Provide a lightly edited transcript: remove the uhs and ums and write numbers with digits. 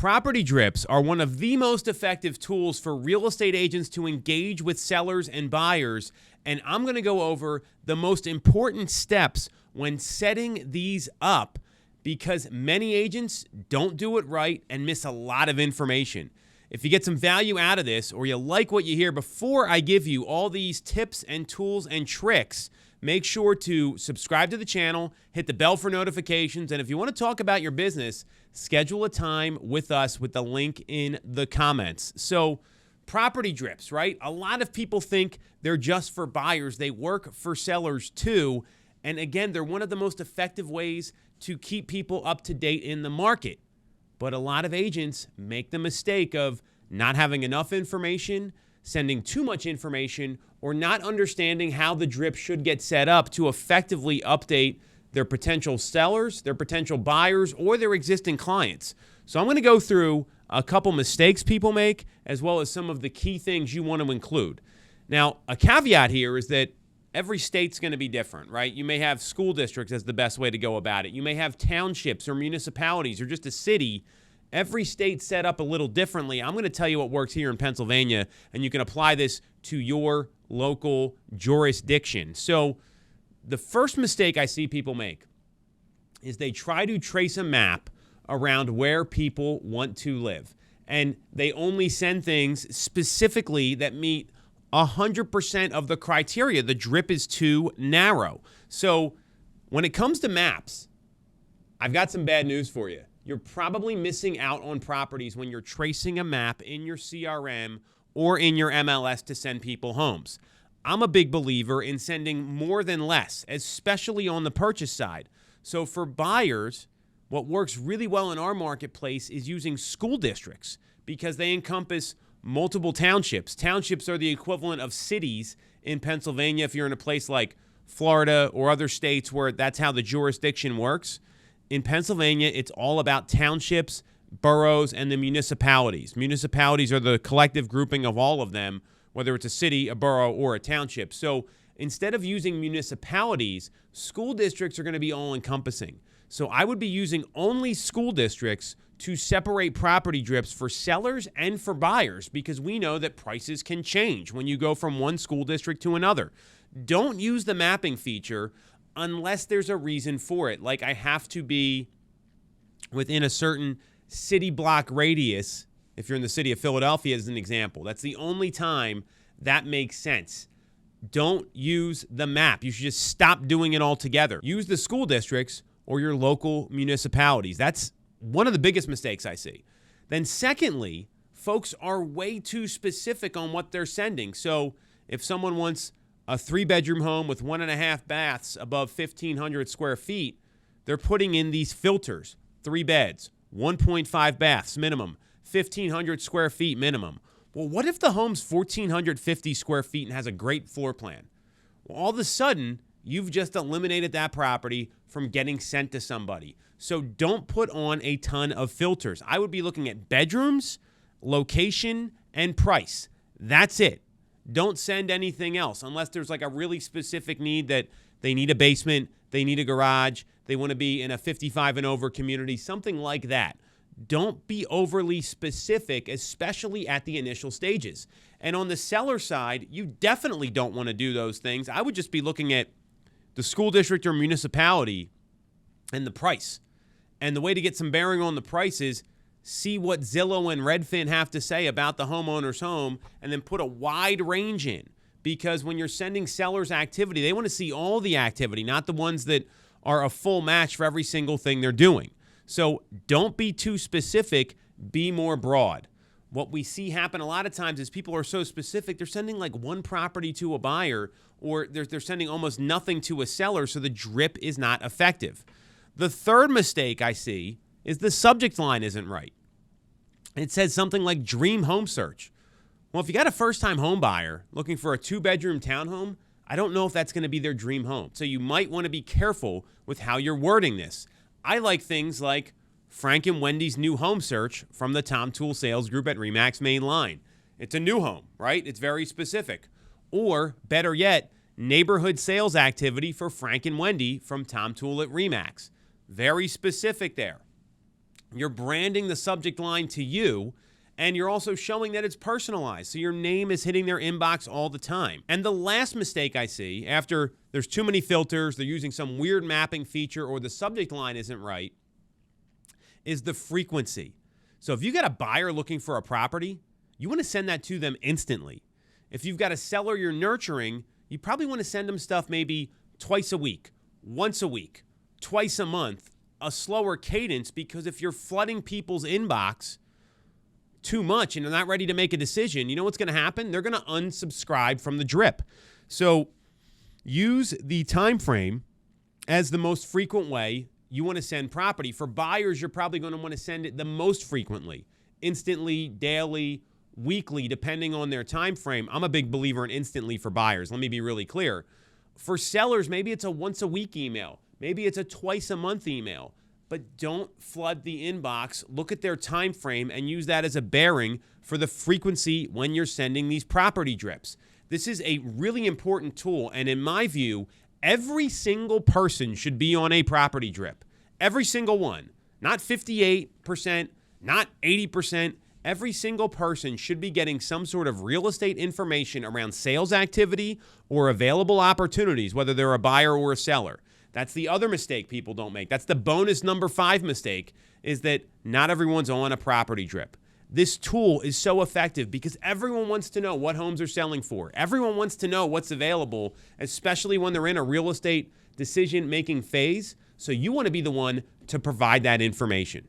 Property drips are one of the most effective tools for real estate agents to engage with sellers and buyers, and I'm going to go over the most important steps when setting these up because many agents don't do it right and miss a lot of information. If you get some value out of this or you like what you hear before I give you all these tips and tools and tricks, make sure to subscribe to the channel, hit the bell for notifications, and if you want to talk about your business, schedule a time with us with the link in the comments. So, property drips, right? A lot of people think they're just for buyers. They work for sellers too. And again, they're one of the most effective ways to keep people up to date in the market. But a lot of agents make the mistake of not having enough information, sending too much information, or not understanding how the drip should get set up to effectively update their potential sellers, their potential buyers, or their existing clients. So I'm going to go through a couple mistakes people make, as well as some of the key things you want to include. Now, a caveat here is that every state's going to be different, right? You may have school districts as the best way to go about it. You may have townships or municipalities or just a city. Every state's set up a little differently. I'm going to tell you what works here in Pennsylvania, and you can apply this to your local jurisdiction. So the first mistake I see people make is they try to trace a map around where people want to live. And they only send things specifically that meet 100% of the criteria. The drip is too narrow. So when it comes to maps, I've got some bad news for you. You're probably missing out on properties when you're tracing a map in your CRM or in your MLS to send people homes. I'm a big believer in sending more than less, especially on the purchase side. So for buyers, what works really well in our marketplace is using school districts because they encompass multiple townships. Townships are the equivalent of cities in Pennsylvania if you're in a place like Florida or other states where that's how the jurisdiction works. In Pennsylvania, it's all about townships, boroughs, and the municipalities. Municipalities are the collective grouping of all of them, whether it's a city, a borough, or a township. So instead of using municipalities, school districts are going to be all-encompassing. So I would be using only school districts to separate property drips for sellers and for buyers because we know that prices can change when you go from one school district to another. Don't use the mapping feature unless there's a reason for it. Like I have to be within a certain city block radius. If you're in the city of Philadelphia as an example, that's the only time that makes sense. Don't use the map. You should just stop doing it altogether. Use the school districts or your local municipalities. That's one of the biggest mistakes I see. Then secondly, folks are way too specific on what they're sending. So if someone wants a 3-bedroom home with 1.5 baths above 1,500 square feet, they're putting in these filters: 3 beds, 1.5 baths minimum, 1,500 square feet minimum. Well, what if the home's 1,450 square feet and has a great floor plan? Well, all of a sudden, you've just eliminated that property from getting sent to somebody. So don't put on a ton of filters. I would be looking at bedrooms, location, and price. That's it. Don't send anything else unless there's like a really specific need that they need a basement, they need a garage, they want to be in a 55 and over community, something like that. Don't be overly specific, especially at the initial stages. And on the seller side, you definitely don't want to do those things. I would just be looking at the school district or municipality and the price. And the way to get some bearing on the price is see what Zillow and Redfin have to say about the homeowner's home and then put a wide range in. Because when you're sending sellers activity, they want to see all the activity, not the ones that are a full match for every single thing they're doing. So don't be too specific, be more broad. What we see happen a lot of times is people are so specific, they're sending like one property to a buyer or they're sending almost nothing to a seller, so the drip is not effective. The third mistake I see is the subject line isn't right. It says something like dream home search. Well, if you got a first-time home buyer looking for a 2-bedroom townhome, I don't know if that's going to be their dream home. So you might want to be careful with how you're wording this. I like things like Frank and Wendy's new home search from the Tom Tool Sales Group at RE/MAX Main Line. It's a new home, right? It's very specific. Or, better yet, neighborhood sales activity for Frank and Wendy from Tom Tool at RE/MAX. Very specific there. You're branding the subject line to you, and you're also showing that it's personalized. So your name is hitting their inbox all the time. And the last mistake I see, after there's too many filters, they're using some weird mapping feature, or the subject line isn't right, is the frequency. So if you got a buyer looking for a property, you want to send that to them instantly. If you've got a seller you're nurturing, you probably want to send them stuff maybe twice a week, once a week, twice a month, a slower cadence, because if you're flooding people's inbox too much and they're not ready to make a decision, you know what's going to happen? They're going to unsubscribe from the drip. So use the time frame as the most frequent way you want to send property. For buyers, you're probably going to want to send it the most frequently, instantly, daily, weekly, depending on their time frame. I'm a big believer in instantly for buyers. Let me be really clear. For sellers, maybe it's a once a week email. Maybe it's a twice a month email. But don't flood the inbox. Look at their time frame and use that as a bearing for the frequency when you're sending these property drips. This is a really important tool, and in my view, every single person should be on a property drip. Every single one. Not 58%, not 80%. Every single person should be getting some sort of real estate information around sales activity or available opportunities, whether they're a buyer or a seller. That's the other mistake people don't make. That's the bonus number 5 mistake, is that not everyone's on a property drip. This tool is so effective because everyone wants to know what homes are selling for. Everyone wants to know what's available, especially when they're in a real estate decision-making phase. So you want to be the one to provide that information.